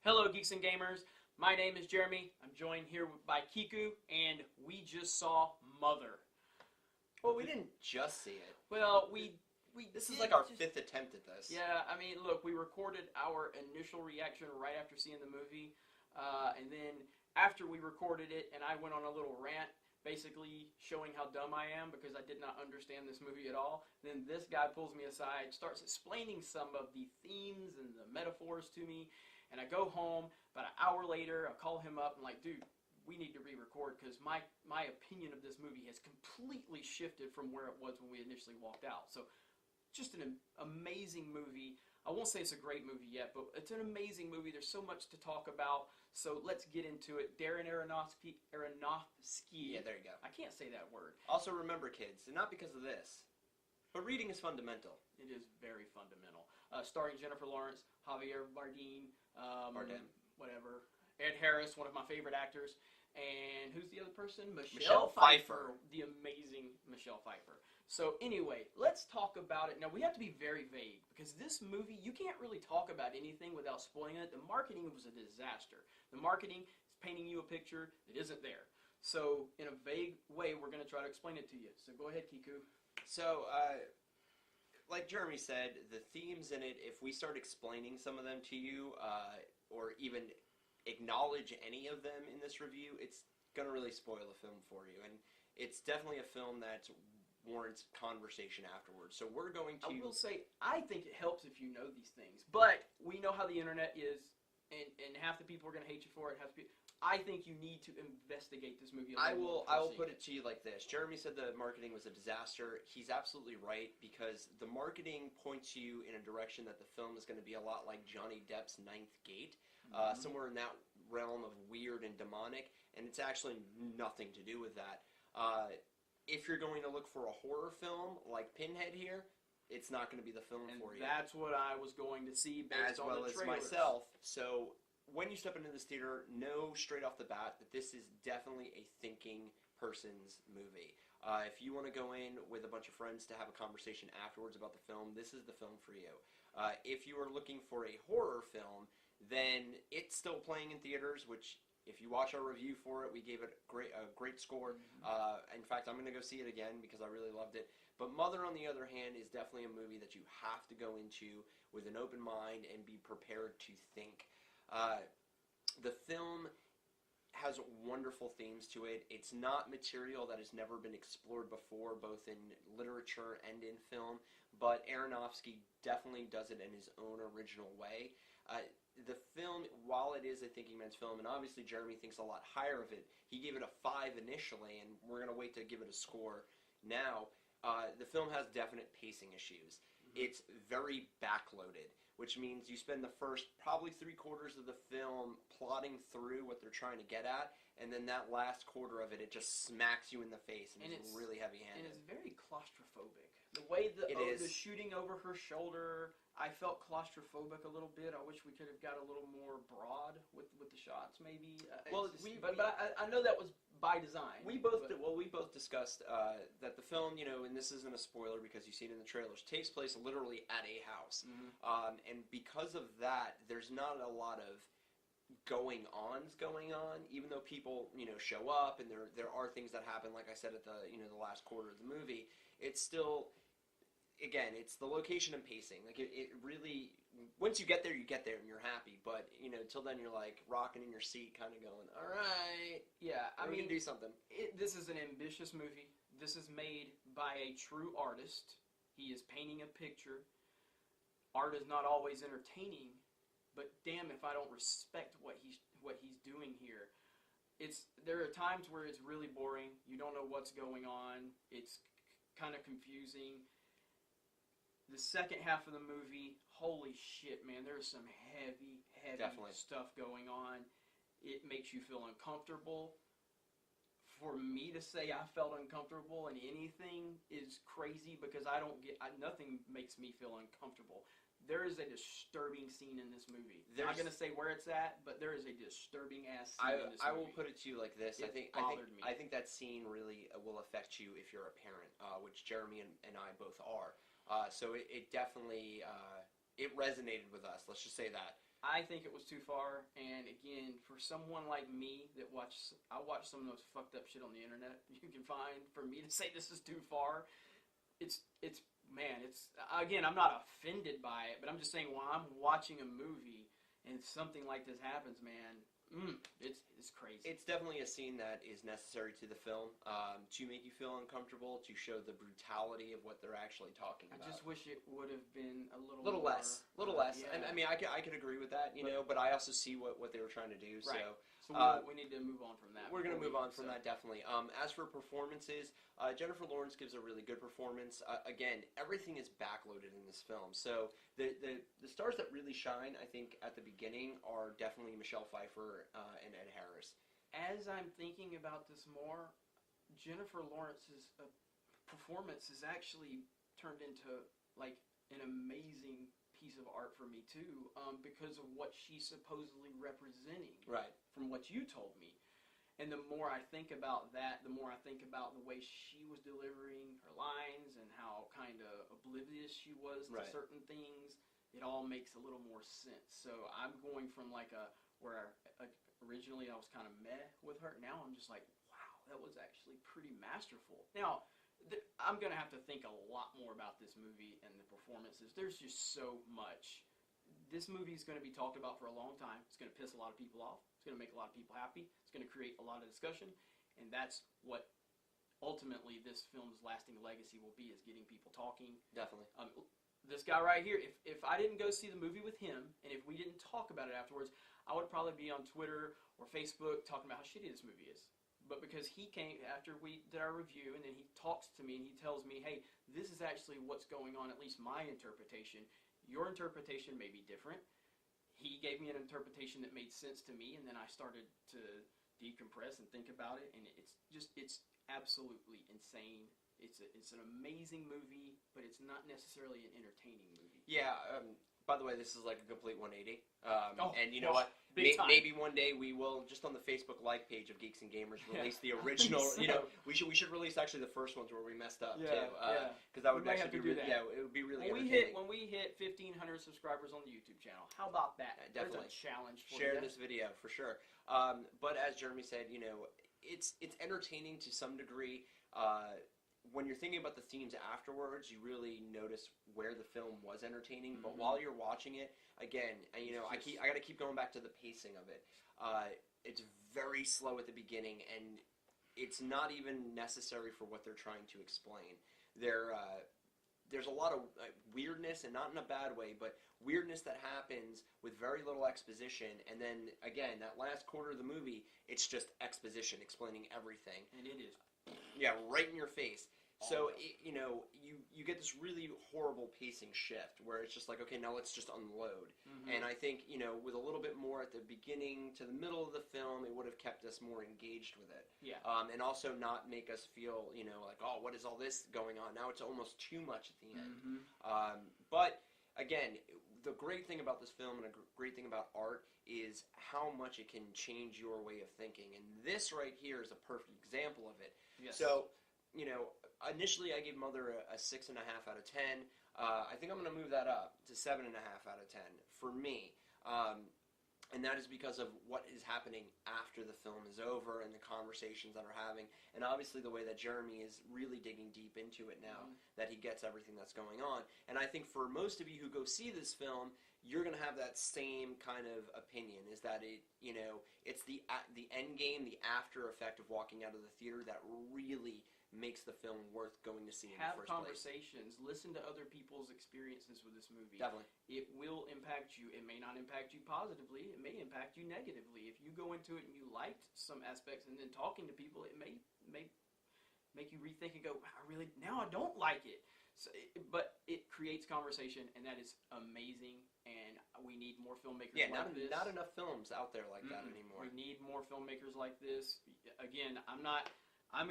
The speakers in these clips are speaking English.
Hello, Geeks and Gamers. My name is Jeremy. I'm joined here by Kiku, and we just saw Mother. Well, we didn't just see it. Well, This is like our fifth attempt at this. Yeah, I mean, look, we recorded our initial reaction right after seeing the movie, and then after we recorded it, and I went on a little rant, basically showing how dumb I am because I did not understand this movie at all. Then this guy pulls me aside, starts explaining some of the themes and the metaphors to me, and I go home. About an hour later, I call him up and like, dude, we need to re-record because my opinion of this movie has completely shifted from where it was when we initially walked out. So, just an amazing movie. I won't say it's a great movie yet, but it's an amazing movie. There's so much to talk about. So let's get into it. Darren Aronofsky. Yeah, there you go. I can't say that word. Also remember, kids, and not because of this, but reading is fundamental. It is very fundamental. Starring Jennifer Lawrence, Javier Bardem, whatever. Ed Harris, one of my favorite actors. And who's the other person? Michelle Pfeiffer. The amazing Michelle Pfeiffer. So anyway, let's talk about it. Now, we have to be very vague because this movie, you can't really talk about anything without spoiling it. The marketing was a disaster. The marketing is painting you a picture that isn't there. So in a vague way, we're going to try to explain it to you. So go ahead, Kiku. So, like Jeremy said, the themes in it, if we start explaining some of them to you, or even acknowledge any of them in this review, it's going to really spoil the film for you. And it's definitely a film that warrants conversation afterwards. So we're going to... I will say, I think it helps if you know these things. But we know how the internet is, and half the people are going to hate you for it. I think you need to investigate this movie a little more. I will put it to you like this. Jeremy said the marketing was a disaster. He's absolutely right, because the marketing points you in a direction that the film is going to be a lot like Johnny Depp's Ninth Gate. Somewhere in that realm of weird and demonic, and it's actually nothing to do with that. If you're going to look for a horror film like Pinhead here, it's not going to be the film for you. That's what I was going to see based on the trailers. As well as myself. So when you step into this theater, know straight off the bat that this is definitely a thinking person's movie. If you want to go in with a bunch of friends to have a conversation afterwards about the film, this is the film for you. If you are looking for a horror film, then it's still playing in theaters, which... If you watch our review for it, we gave it a great score. In fact, I'm going to go see it again because I really loved it. But Mother, on the other hand, is definitely a movie that you have to go into with an open mind and be prepared to think. The film has wonderful themes to it. It's not material that has never been explored before, both in literature and in film. But Aronofsky definitely does it in his own original way. The film, while it is a thinking man's film, and obviously Jeremy thinks a lot higher of it, he gave it a 5 initially, and we're going to wait to give it a score now. The film has definite pacing issues. It's very backloaded, which means you spend the first probably 3/4 of the film plotting through what they're trying to get at, and then that last quarter of it, it just smacks you in the face, and it's really heavy-handed. And it's very claustrophobic. The way the shooting over her shoulder... I felt claustrophobic a little bit. I wish we could have got a little more broad with the shots, maybe. But I know that was by design. We both discussed that the film, and this isn't a spoiler because you see it in the trailers, takes place literally at a house, and because of that, there's not a lot of going on, even though people show up and there are things that happen. Like I said at the the last quarter of the movie, it's still. Again, it's the location and pacing. Like it really, once you get there and you're happy. But till then you're like rocking in your seat, kind of going, "All right, yeah, I mean, do something." This is an ambitious movie. This is made by a true artist. He is painting a picture. Art is not always entertaining, but damn if I don't respect what he's doing here. There are times where it's really boring. You don't know what's going on. It's kind of confusing. The second half of the movie, holy shit, man, there's some heavy stuff going on. It makes you feel uncomfortable. For me to say I felt uncomfortable in anything is crazy because nothing makes me feel uncomfortable. There is a disturbing scene in this movie. I'm not going to say where it's at, but there is a disturbing ass scene in this movie. I will put it to you like this. I think that scene really will affect you if you're a parent, which Jeremy and I both are. So it definitely it resonated with us. Let's just say that. I think it was too far, and again, for someone like me I watch some of the most fucked up shit on the internet you can find. For me to say this is too far, man, again, I'm not offended by it, but I'm just saying when I'm watching a movie and something like this happens, man, it's crazy. It's definitely a scene that is necessary to the film to make you feel uncomfortable, to show the brutality of what they're actually talking about. I just wish it would have been a little less. Yeah. I mean, I could agree with that, but I also see what they were trying to do. Right. So we need to move on from that. We're going to move on from that, definitely. As for performances, Jennifer Lawrence gives a really good performance. Again, everything is backloaded in this film. So the stars that really shine, I think, at the beginning are definitely Michelle Pfeiffer and Ed Harris. As I'm thinking about this more, Jennifer Lawrence's performance has actually turned into like an amazing piece of art for me too, because of what she's supposedly representing. Right. From what you told me. And the more I think about that, the more I think about the way she was delivering her lines and how kind of oblivious she was to certain things. It all makes a little more sense. So I'm going from originally I was kind of meh with her. Now I'm just like, wow, that was actually pretty masterful. Now, I'm going to have to think a lot more about this movie and the performances. There's just so much. This movie is going to be talked about for a long time. It's going to piss a lot of people off. It's going to make a lot of people happy. It's going to create a lot of discussion. And that's what ultimately this film's lasting legacy will be, is getting people talking. Definitely. This guy right here, if I didn't go see the movie with him, and if we didn't talk about it afterwards, I would probably be on Twitter or Facebook talking about how shitty this movie is. But because he came after we did our review, and then he talks to me and he tells me, hey, this is actually what's going on, at least my interpretation. Your interpretation may be different. He gave me an interpretation that made sense to me, and then I started to decompress and think about it, and it's absolutely insane. It's an amazing movie, but it's not necessarily an entertaining movie. Yeah. By the way, this is like a complete 180. And you know what? Maybe one day we will, just on the Facebook like page of Geeks and Gamers, release the original. So. You know, we should release actually the first ones where we messed up too. Because that would actually be really, it would be really entertaining. When we hit 1,500 subscribers on the YouTube channel, how about that? Definitely. There's a challenge for Share this video for sure. But as Jeremy said, you know, it's entertaining to some degree. When you're thinking about the themes afterwards, you really notice where the film was entertaining. But while you're watching it, again, you know, I got to keep going back to the pacing of it. It's very slow at the beginning, and it's not even necessary for what they're trying to explain. There's a lot of weirdness, and not in a bad way, but weirdness that happens with very little exposition. And then, again, that last quarter of the movie, it's just exposition, explaining everything. And it is. Yeah, right in your face. So, you know, you get this really horrible pacing shift where it's just like, okay, now let's just unload. And I think, you know, with a little bit more at the beginning to the middle of the film, it would have kept us more engaged with it. Yeah. And also not make us feel, you know, like, oh, what is all this going on? Now it's almost too much at the end. But, again, the great thing about this film and a great thing about art is how much it can change your way of thinking. And this right here is a perfect example of it. Yes. So, you know, initially I gave Mother a 6.5 out of 10. I think I'm going to move that up to 7.5 out of 10 for me. And that is because of what is happening after the film is over and the conversations that are having. And obviously the way that Jeremy is really digging deep into it now, that he gets everything that's going on. And I think for most of you who go see this film, you're going to have that same kind of opinion, is that it, you know, it's the end game, the after effect of walking out of the theater that really makes the film worth going to see in the first place. Have conversations. Listen to other people's experiences with this movie. Definitely. It will impact you. It may not impact you positively. It may impact you negatively. If you go into it and you liked some aspects, and then talking to people, it may make you rethink and go, now I don't like it. So, but it creates conversation, and that is amazing. And we need more filmmakers like this. Not enough films out there like that anymore. We need more filmmakers like this. Again, I'm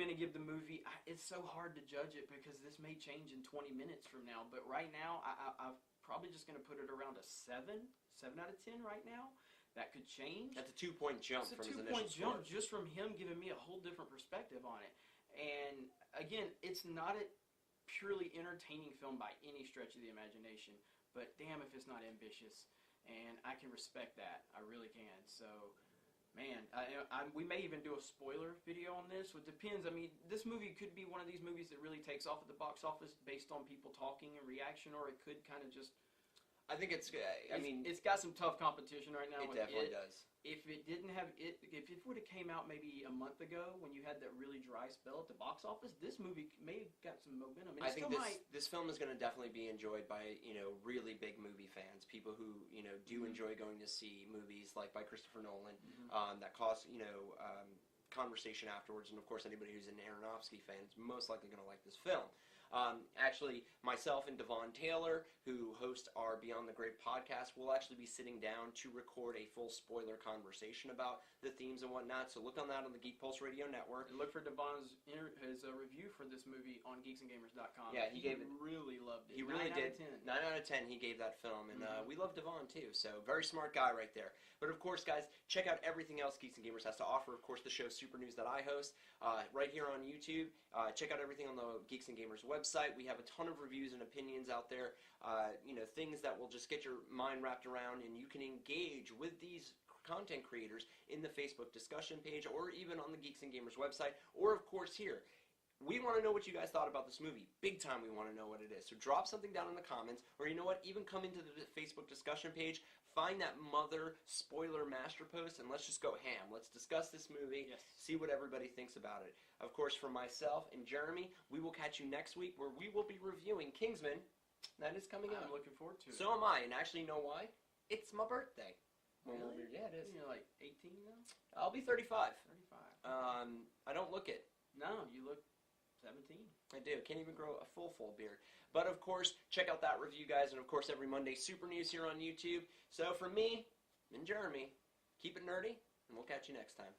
going to give the movie, it's so hard to judge it because this may change in 20 minutes from now, but right now, I'm probably just going to put it around a 7 out of 10 right now. That could change. That's a 2-point jump from his initial score. It's a 2-point jump just from him giving me a whole different perspective on it. And again, it's not a purely entertaining film by any stretch of the imagination, but damn if it's not ambitious. and I can respect that. I really can. So, man, we may even do a spoiler video on this. It depends. I mean, this movie could be one of these movies that really takes off at the box office based on people talking and reaction, or it could kind of just... I think it's got some tough competition right now. It definitely does. If it didn't have it, if it would have came out maybe a month ago when you had that really dry spell at the box office, this movie may have got some momentum. I think this film is going to definitely be enjoyed by really big movie fans, people who do enjoy going to see movies like by Christopher Nolan that cause conversation afterwards, and of course anybody who's an Aronofsky fan is most likely going to like this film. Actually, myself and Devon Taylor, who host our Beyond the Grave podcast, will actually be sitting down to record a full spoiler conversation about the themes and whatnot. So look on that on the Geek Pulse Radio Network. And look for Devon's his review for this movie on geeksandgamers.com. Yeah, he really loved it. He really did. 9 out of 10 he gave that film, and we love Devon too. So very smart guy right there. But of course, guys, check out everything else Geeks and Gamers has to offer. Of course, the show Super News that I host right here on YouTube. Check out everything on the Geeks and Gamers website. We have a ton of reviews and opinions out there. Things that will just get your mind wrapped around, and you can engage with these content creators in the Facebook discussion page, or even on the Geeks and Gamers website, or of course here. We want to know what you guys thought about this movie. Big time we want to know what it is. So drop something down in the comments, or you know what, even come into the Facebook discussion page, find that mother spoiler master post, and let's just go ham. Let's discuss this movie, see what everybody thinks about it. Of course, for myself and Jeremy, we will catch you next week where we will be reviewing Kingsman. That is coming out. I'm looking forward to it. So am I, and actually, you know why? It's my birthday. Really? Yeah, it is. You're like 18 now? I'll be 35. 35. I don't look it. No, you look 17. I do. Can't even grow a full beard. But of course, check out that review, guys. And of course, every Monday, Super News here on YouTube. So for me and Jeremy, keep it nerdy, and we'll catch you next time.